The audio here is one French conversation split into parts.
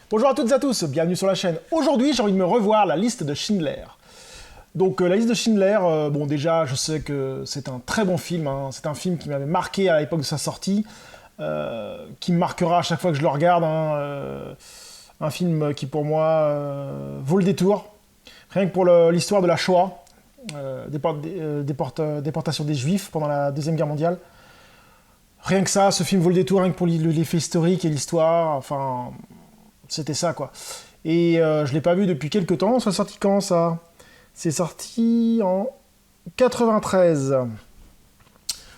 Bonjour à toutes et à tous, bienvenue sur la chaîne. Aujourd'hui, j'ai envie de me revoir la liste de Schindler. Donc la liste de Schindler, bon déjà, je sais que c'est un très bon film, hein. C'est un film qui m'avait marqué à l'époque de sa sortie, qui me marquera à chaque fois que je le regarde, hein. Un film qui pour moi vaut le détour, rien que pour l'histoire de la Shoah, déportation des Juifs pendant la Deuxième Guerre mondiale. Rien que ça, ce film vaut le détour, rien que pour l'effet historique et l'histoire, enfin... C'était ça, quoi. Et je l'ai pas vu depuis quelques temps. C'est sorti quand, ça? C'est sorti en 93.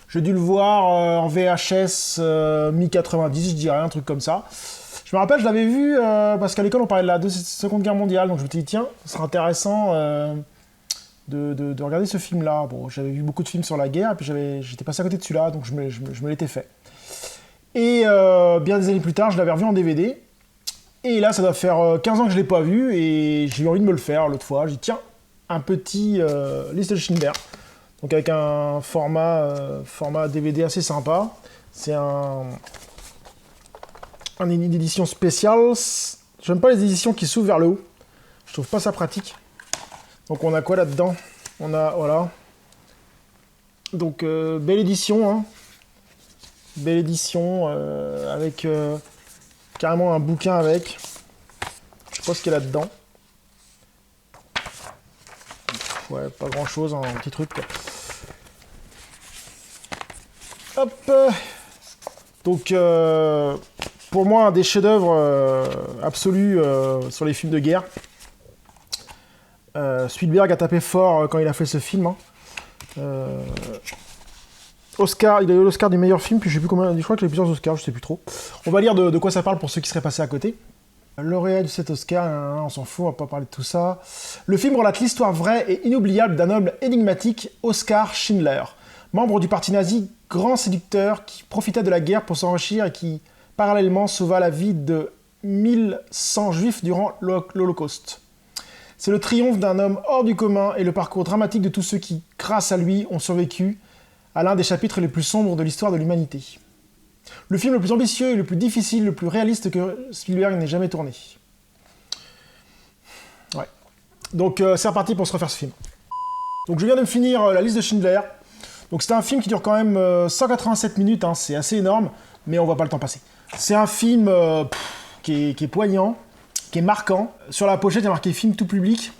J'ai dû le voir en VHS mi-90, je dirais, un truc comme ça. Je me rappelle, je l'avais vu parce qu'à l'école, on parlait de la Seconde Guerre mondiale. Donc je me suis dit, tiens, ce serait intéressant de regarder ce film-là. Bon, j'avais vu beaucoup de films sur la guerre, et puis j'étais passé à côté de celui-là, donc je me l'étais fait. Et bien des années plus tard, je l'avais revu en DVD. Et là, ça doit faire 15 ans que je ne l'ai pas vu, et j'ai eu envie de me le faire l'autre fois. J'ai dit, tiens, un petit liste de Schindler. Donc avec un format DVD assez sympa. C'est une édition spéciale. J'aime pas les éditions qui s'ouvrent vers le haut. Je trouve pas ça pratique. Donc on a quoi là-dedans? On a, voilà. Donc belle édition, hein. Belle édition, avec... carrément un bouquin avec. Je sais pas ce qu'il y a là-dedans. Ouais, pas grand-chose, hein, un petit truc, quoi. Hop. Donc, pour moi, un des chefs-d'œuvre absolus sur les films de guerre. Spielberg a tapé fort quand il a fait ce film, hein. Oscar, il a eu l'Oscar du meilleur film, puis je sais plus combien, je crois qu'il a eu plusieurs Oscars, je sais plus trop. On va lire de quoi ça parle pour ceux qui seraient passés à côté. Lauréat de cet Oscar, on s'en fout, on va pas parler de tout ça. Le film relate l'histoire vraie et inoubliable d'un homme énigmatique, Oskar Schindler, membre du parti nazi, grand séducteur qui profita de la guerre pour s'enrichir et qui, parallèlement, sauva la vie de 1100 juifs durant l'Holocauste. C'est le triomphe d'un homme hors du commun et le parcours dramatique de tous ceux qui, grâce à lui, ont survécu à l'un des chapitres les plus sombres de l'histoire de l'humanité. Le film le plus ambitieux et le plus difficile, le plus réaliste que Spielberg n'ait jamais tourné. Ouais. Donc c'est reparti pour se refaire ce film. Donc je viens de me finir la liste de Schindler. Donc c'est un film qui dure quand même 187 minutes, hein, c'est assez énorme, mais on voit pas le temps passer. C'est un film qui est poignant, qui est marquant. Sur la pochette, il y a marqué « Film tout public ».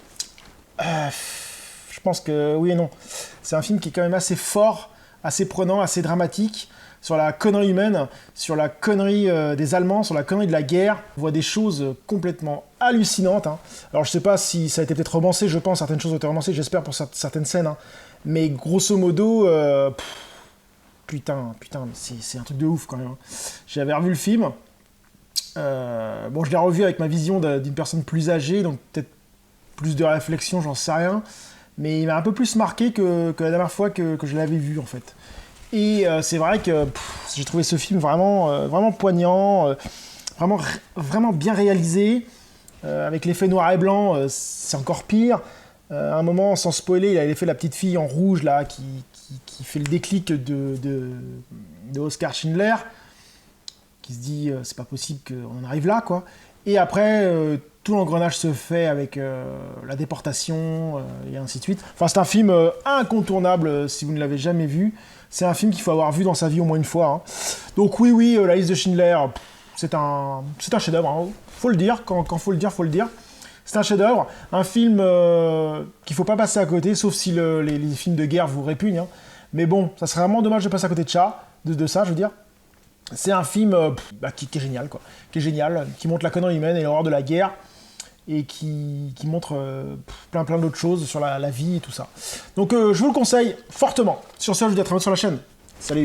Je pense que oui et non. C'est un film qui est quand même assez fort, assez prenant, assez dramatique, sur la connerie humaine, sur la connerie des Allemands, sur la connerie de la guerre. On voit des choses complètement hallucinantes, hein. Alors je sais pas si ça a été peut-être romancé, je pense, certaines choses ont été romancées, j'espère pour certaines scènes, hein. Mais grosso modo, putain, c'est un truc de ouf quand même, hein. J'avais revu le film, bon je l'ai revu avec ma vision d'une personne plus âgée, donc peut-être plus de réflexion, j'en sais rien. Mais il m'a un peu plus marqué que la dernière fois que je l'avais vu, en fait. Et c'est vrai que j'ai trouvé ce film vraiment poignant, vraiment bien réalisé. Avec l'effet noir et blanc, c'est encore pire. À un moment, sans spoiler, il a l'effet de la petite fille en rouge, là, qui fait le déclic de Oskar Schindler, qui se dit c'est pas possible qu'on en arrive là, quoi. Et après, tout l'engrenage se fait avec la déportation et ainsi de suite. Enfin, c'est un film incontournable si vous ne l'avez jamais vu. C'est un film qu'il faut avoir vu dans sa vie au moins une fois, hein. Donc oui, la liste de Schindler, c'est un chef-d'œuvre, hein. Faut le dire, quand faut le dire, faut le dire. C'est un chef-d'œuvre, un film qu'il faut pas passer à côté, sauf si les films de guerre vous répugnent, hein. Mais bon, ça serait vraiment dommage de passer à côté de ça, je veux dire. C'est un film qui est génial, quoi. Qui est génial, qui montre la connerie humaine et l'horreur de la guerre, et qui montre plein d'autres choses sur la vie et tout ça. Donc je vous le conseille fortement. Sur ce, je vous dis à très bientôt sur la chaîne. Salut!